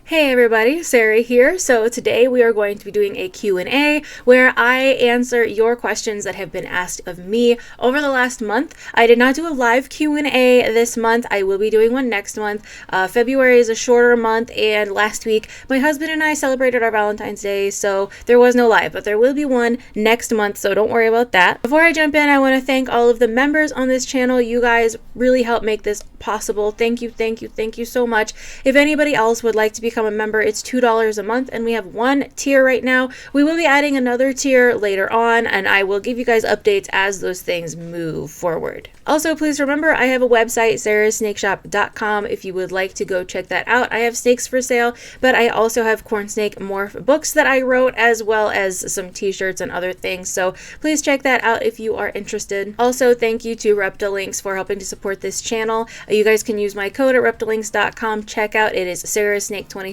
Hey everybody, Sarah here. So today we are going to be doing a Q&A where I answer your questions that have been asked of me over the last month. I did not do a live Q&A this month. I will be doing one next month. February is a shorter month, and last week my husband and I celebrated our Valentine's Day, so there was no live, but there will be one next month, so don't worry about that. Before I jump in, I want to thank all of the members on this channel. You guys really help make this possible. Thank you so much. If anybody else would like to become a member, it's $2 a month, and we have one tier right now. We will be adding another tier later on, and I will give you guys updates as those things move forward. Also, please remember I have a website, sarahsnakeshop.com, if you would like to go check that out. I have snakes for sale, but I also have corn snake morph books that I wrote, as well as some t-shirts and other things, so please check that out if you are interested. Also, thank you to Reptilinks for helping to support this channel. You guys can use my code at reptilinks.com checkout. It is sarahsnake27.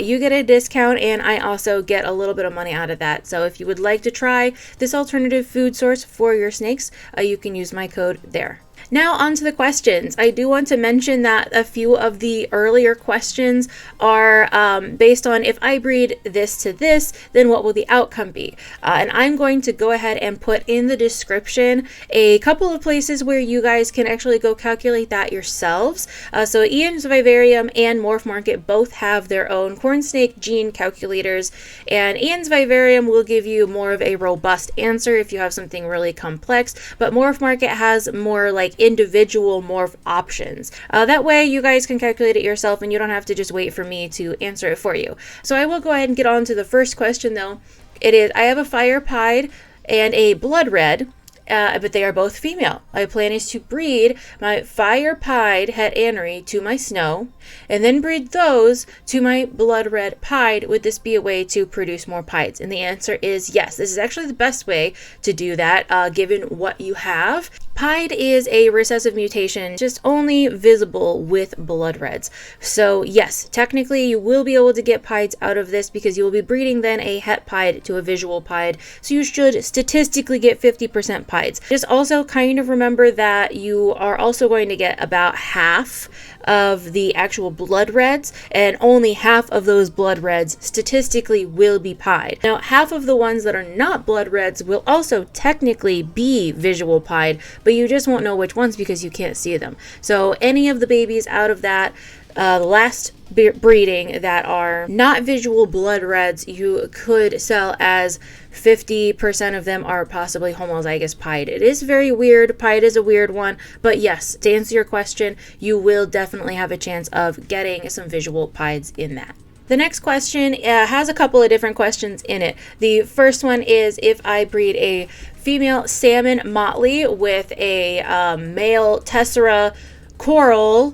You get a discount, and I also get a little bit of money out of that. So if you would like to try this alternative food source for your snakes, you can use my code there. Now on to the questions. I do want to mention that a few of the earlier questions are based on, if I breed this to this, then what will the outcome be? And I'm going to go ahead and put in the description a couple of places where you guys can actually go calculate that yourselves. So Ian's Vivarium and Morph Market both have their own corn snake gene calculators, and Ian's Vivarium will give you more of a robust answer if you have something really complex, but Morph Market has more like individual morph options. That way you guys can calculate it yourself, and you don't have to just wait for me to answer it for you. So I will go ahead and get on to the first question though. It is, I have a fire pied and a blood red, but they are both female. My plan is to breed my fire pied het Anery to my snow, and then breed those to my blood red pied. Would this be a way to produce more pieds? And the answer is yes. This is actually the best way to do that, given what you have. Pied is a recessive mutation, just only visible with blood reds. So yes, technically you will be able to get pieds out of this, because you will be breeding then a het pied to a visual pied. So you should statistically get 50% pieds. Just also kind of remember that you are also going to get about half of the actual blood reds, and only half of those blood reds statistically will be pied. Now, half of the ones that are not blood reds will also technically be visual pied, but you just won't know which ones because you can't see them. So any of the babies out of that last breeding that are not visual blood reds, you could sell as 50% of them are possibly homozygous pied. It is very weird. Pied is a weird one, but yes, to answer your question, you will definitely have a chance of getting some visual pieds in that. The next question has a couple of different questions in it. The first one is, if I breed a female salmon motley with a male tessera coral,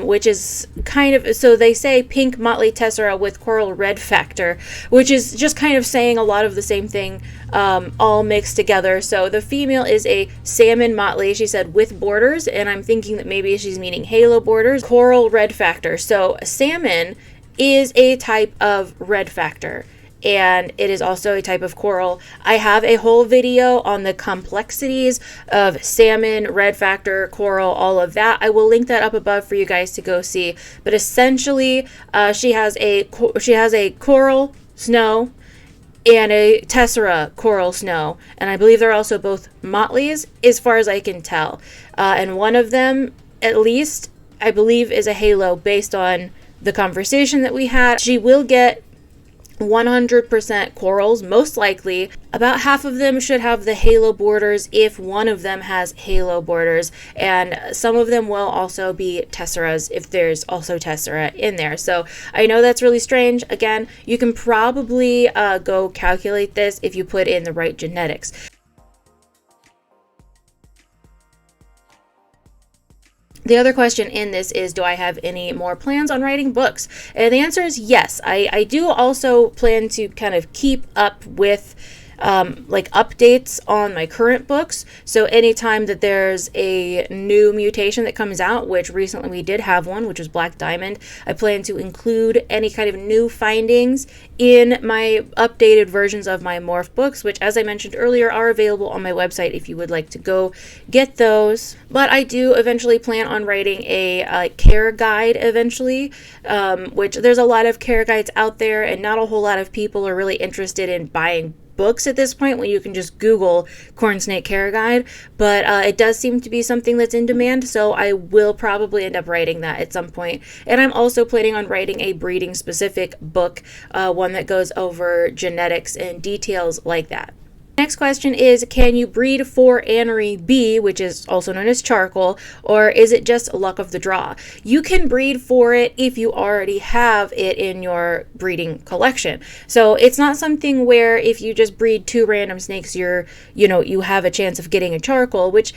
which is kind of, so they say pink motley tessera with coral red factor, which is just kind of saying a lot of the same thing, all mixed together. So the female is a salmon motley, she said, with borders, and I'm thinking that maybe she's meaning halo borders, coral red factor. So salmon is a type of red factor, and it is also a type of coral. I have a whole video on the complexities of salmon, red factor, coral, all of that. I will link that up above for you guys to go see. But essentially, she has a coral snow and a tessera coral snow, and I believe they're also both motleys, as far as I can tell. And one of them, at least, I believe, is a halo based on the conversation that we had. She will get 100% corals, most likely. About half of them should have the halo borders if one of them has halo borders, and some of them will also be tesseras if there's also tessera in there. So I know that's really strange. Again, you can probably go calculate this if you put in the right genetics. The other question in this is, do I have any more plans on writing books? And the answer is yes. I do also plan to kind of keep up with like updates on my current books. So anytime that there's a new mutation that comes out, which recently we did have one, which was Black Diamond, I plan to include any kind of new findings in my updated versions of my Morph books, which, as I mentioned earlier, are available on my website if you would like to go get those. But I do eventually plan on writing a care guide eventually, which there's a lot of care guides out there, and not a whole lot of people are really interested in buying books at this point when you can just Google corn snake care guide, but it does seem to be something that's in demand, so I will probably end up writing that at some point. And I'm also planning on writing a breeding specific book, one that goes over genetics and details like that. Next question is, can you breed for Anery-B, which is also known as charcoal, or is it just luck of the draw? You can breed for it if you already have it in your breeding collection. So it's not something where if you just breed 2 random snakes, you have a chance of getting a charcoal, which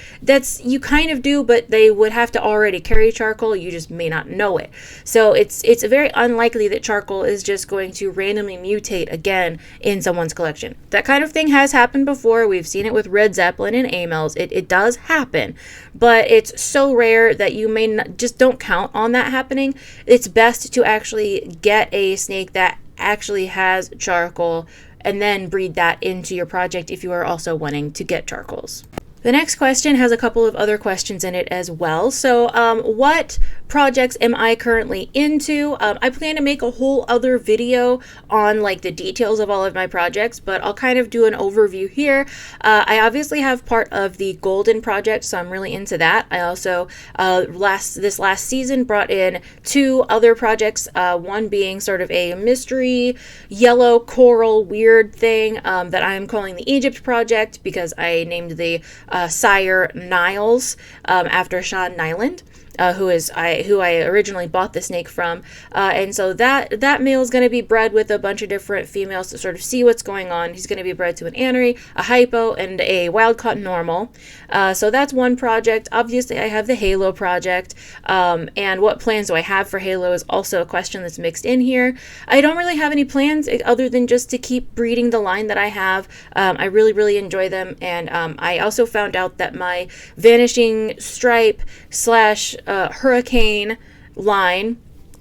you kind of do, but they would have to already carry charcoal. You just may not know it. So it's very unlikely that charcoal is just going to randomly mutate again in someone's collection. That kind of thing has happened before. We've seen it with Red Zeppelin and Amels. It does happen, but it's so rare that you may not, just don't count on that happening. It's best to actually get a snake that actually has charcoal and then breed that into your project if you are also wanting to get charcoals. The next question has a couple of other questions in it as well. So what projects am I currently into? I plan to make a whole other video on like the details of all of my projects, but I'll kind of do an overview here. I obviously have part of the Golden project, so I'm really into that. I also this last season brought in 2 other projects, one being sort of a mystery yellow coral weird thing that I'm calling the Egypt project because I named the sire Niles after Sean Nyland. Who I originally bought the snake from, and so that male is going to be bred with a bunch of different females to sort of see what's going on. He's going to be bred to an Anery, a hypo, and a wild caught normal. So that's one project. Obviously, I have the Halo project, and what plans do I have for Halo is also a question that's mixed in here. I don't really have any plans other than just to keep breeding the line that I have. I really, really enjoy them, and I also found out that my Vanishing Stripe / Hurricane line,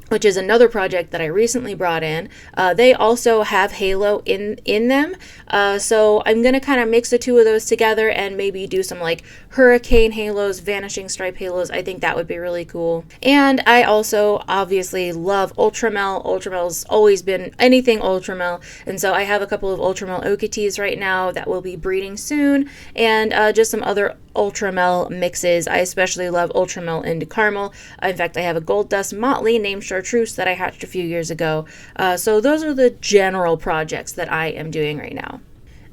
which is another project that I recently brought in, they also have Halo in them. So I'm going to kind of mix the 2 of those together and maybe do some like Hurricane Halos, Vanishing Stripe Halos. I think that would be really cool. And I also obviously love Ultramel. Ultramel's always been anything Ultramel. And so I have a couple of Ultramel Okites right now that will be breeding soon, and just some other Ultramel mixes. I especially love Ultramel into Caramel. In fact, I have a Gold Dust Motley named Chartreuse that I hatched a few years ago. So those are the general projects that I am doing right now.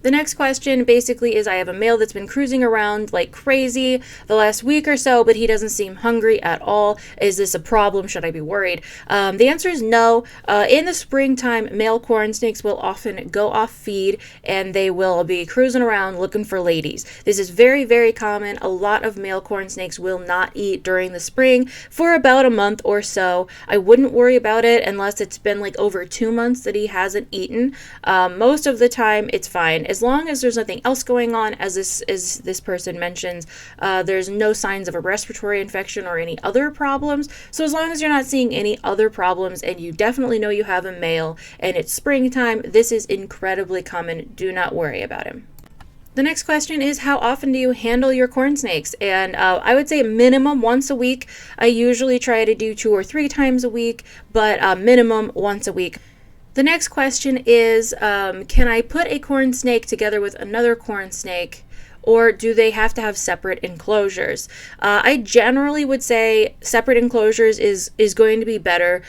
The next question basically is, I have a male that's been cruising around like crazy the last week or so, but he doesn't seem hungry at all. Is this a problem? Should I be worried? The answer is no. In the springtime, male corn snakes will often go off feed and they will be cruising around looking for ladies. This is very, very common. A lot of male corn snakes will not eat during the spring for about a month or so. I wouldn't worry about it unless it's been like over 2 months that he hasn't eaten. Most of the time, it's fine. As long as there's nothing else going on, as this person mentions, there's no signs of a respiratory infection or any other problems. So as long as you're not seeing any other problems and you definitely know you have a male and it's springtime, this is incredibly common. Do not worry about him. The next question is, how often do you handle your corn snakes? And I would say minimum once a week. I usually try to do 2 or 3 times a week, but minimum once a week. The next question is, can I put a corn snake together with another corn snake, or do they have to have separate enclosures? I generally would say separate enclosures is going to be better,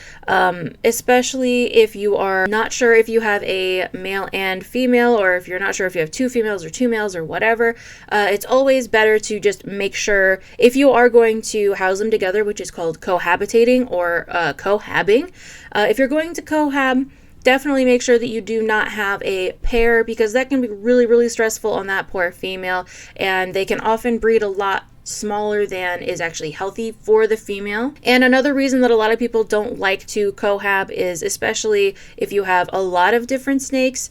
especially if you are not sure if you have a male and female, or if you're not sure if you have 2 females or 2 males or whatever. It's always better to just make sure, if you are going to house them together, which is called cohabitating or cohabbing. If you're going to cohab, definitely make sure that you do not have a pair, because that can be really, really stressful on that poor female, and they can often breed a lot smaller than is actually healthy for the female. And another reason that a lot of people don't like to cohab is, especially if you have a lot of different snakes,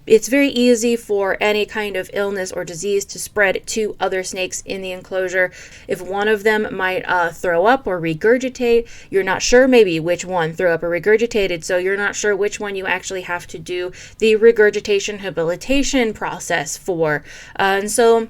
it's very easy for any kind of illness or disease to spread to other snakes in the enclosure. If one of them might throw up or regurgitate, you're not sure maybe which one threw up or regurgitated, so you're not sure which one you actually have to do the regurgitation habilitation process for. And so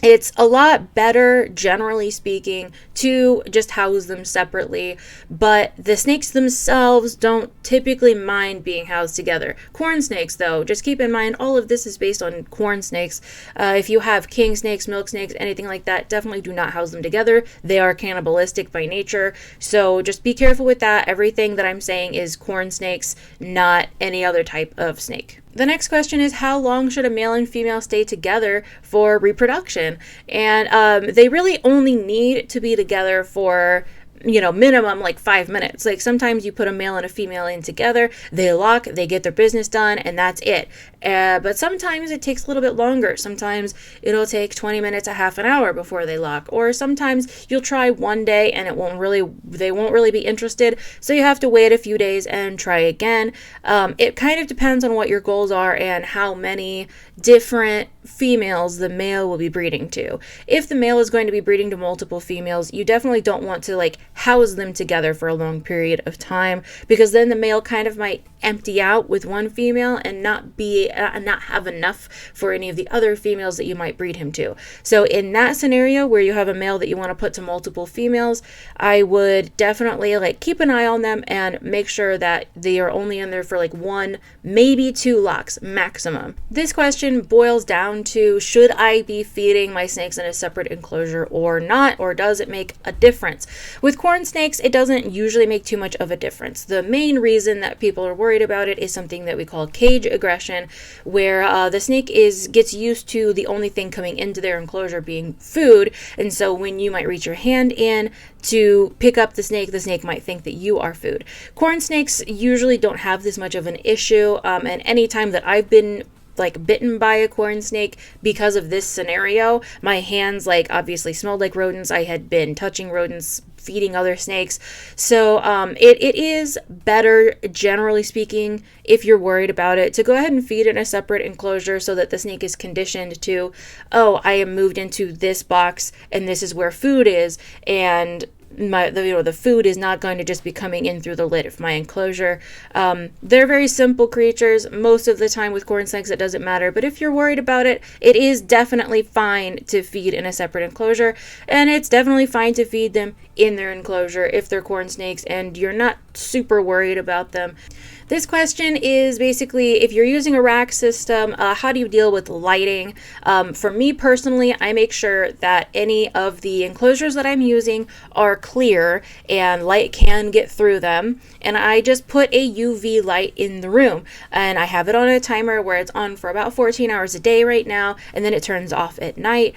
it's a lot better, generally speaking, to just house them separately, but the snakes themselves don't typically mind being housed together. Corn snakes, though, just keep in mind, all of this is based on corn snakes. If you have king snakes, milk snakes, anything like that, definitely do not house them together. They are cannibalistic by nature, so just be careful with that. Everything that I'm saying is corn snakes, not any other type of snake. The next question is, how long should a male and female stay together for reproduction? And they really only need to be together for minimum like 5 minutes. Like sometimes you put a male and a female in together, they lock, they get their business done, and that's it. But sometimes it takes a little bit longer. Sometimes it'll take 20 minutes, a half an hour before they lock. Or sometimes you'll try one day and they won't really be interested. So you have to wait a few days and try again. It kind of depends on what your goals are and how many different females the male will be breeding to. If the male is going to be breeding to multiple females, you definitely don't want to house them together for a long period of time, because then the male kind of might empty out with one female and not have enough for any of the other females that you might breed him to. So in that scenario where you have a male that you want to put to multiple females, I would definitely keep an eye on them and make sure that they are only in there for 1, maybe 2 locks maximum. This question boils down to, should I be feeding my snakes in a separate enclosure or not, or does it make a difference? With corn snakes, it doesn't usually make too much of a difference. The main reason that people are worried about it is something that we call cage aggression, where the snake gets used to the only thing coming into their enclosure being food, and so when you might reach your hand in to pick up the snake might think that you are food. Corn snakes usually don't have this much of an issue, and any time that I've been bitten by a corn snake because of this scenario, my hands obviously smelled like rodents. I had been touching rodents, feeding other snakes. So it is better, generally speaking, if you're worried about it, to go ahead and feed in a separate enclosure so that the snake is conditioned to, oh, I am moved into this box and this is where food is, and the food is not going to just be coming in through the lid of my enclosure. They're very simple creatures. Most of the time with corn snakes, it doesn't matter. But if you're worried about it, it is definitely fine to feed in a separate enclosure. And it's definitely fine to feed them in their enclosure if they're corn snakes and you're not super worried about them. This question is basically, if you're using a rack system, how do you deal with lighting? For me personally, I make sure that any of the enclosures that I'm using are clear and light can get through them. And I just put a UV light in the room. And I have it on a timer where it's on for about 14 hours a day right now, and then it turns off at night.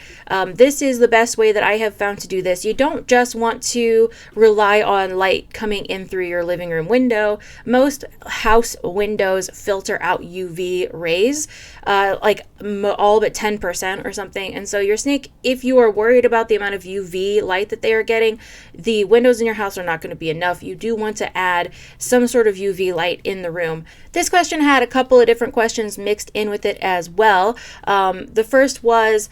This is the best way that I have found to do this. You don't just want to rely on light coming in through your living room window. Most house windows filter out UV rays, all but 10% or something. And so your snake, if you are worried about the amount of UV light that they are getting, the windows in your house are not going to be enough. You do want to add some sort of UV light in the room. This question had a couple of different questions mixed in with it as well. The first was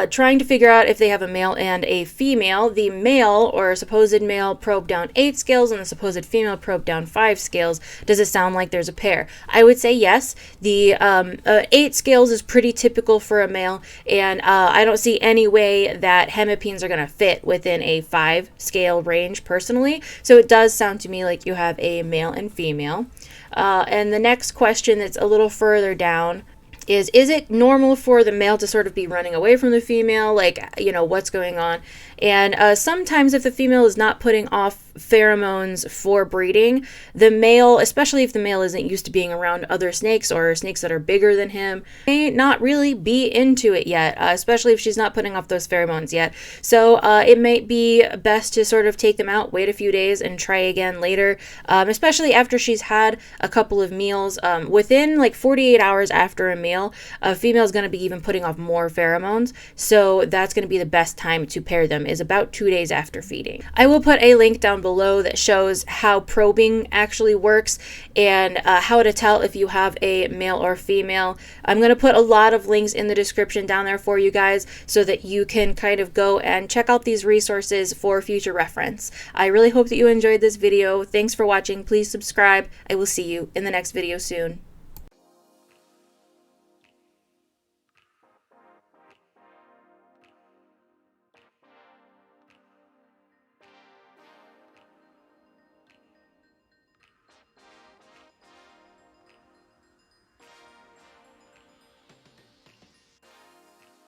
trying to figure out if they have a male and a female. The male or supposed male probed down 8 scales and the supposed female probed down 5 scales. Does it sound like there's a pair? I would say yes. The 8 scales is pretty typical for a male, and I don't see any way that hemipenes are going to fit within a 5 scale range personally. So it does sound to me like you have a male and female. And the next question that's a little further down is it normal for the male to sort of be running away from the female? What's going on? And sometimes if the female is not putting off pheromones for breeding, the male, especially if the male isn't used to being around other snakes or snakes that are bigger than him, may not really be into it yet, especially if she's not putting off those pheromones yet. So it might be best to sort of take them out, wait a few days, and try again later, especially after she's had a couple of meals. Within like 48 hours after a meal, a female is going to be even putting off more pheromones. So that's going to be the best time to pair them, is about 2 days after feeding. I will put a link down below that shows how probing actually works and how to tell if you have a male or female. I'm going to put a lot of links in the description down there for you guys so that you can kind of go and check out these resources for future reference. I really hope that you enjoyed this video. Thanks for watching. Please subscribe. I will see you in the next video soon.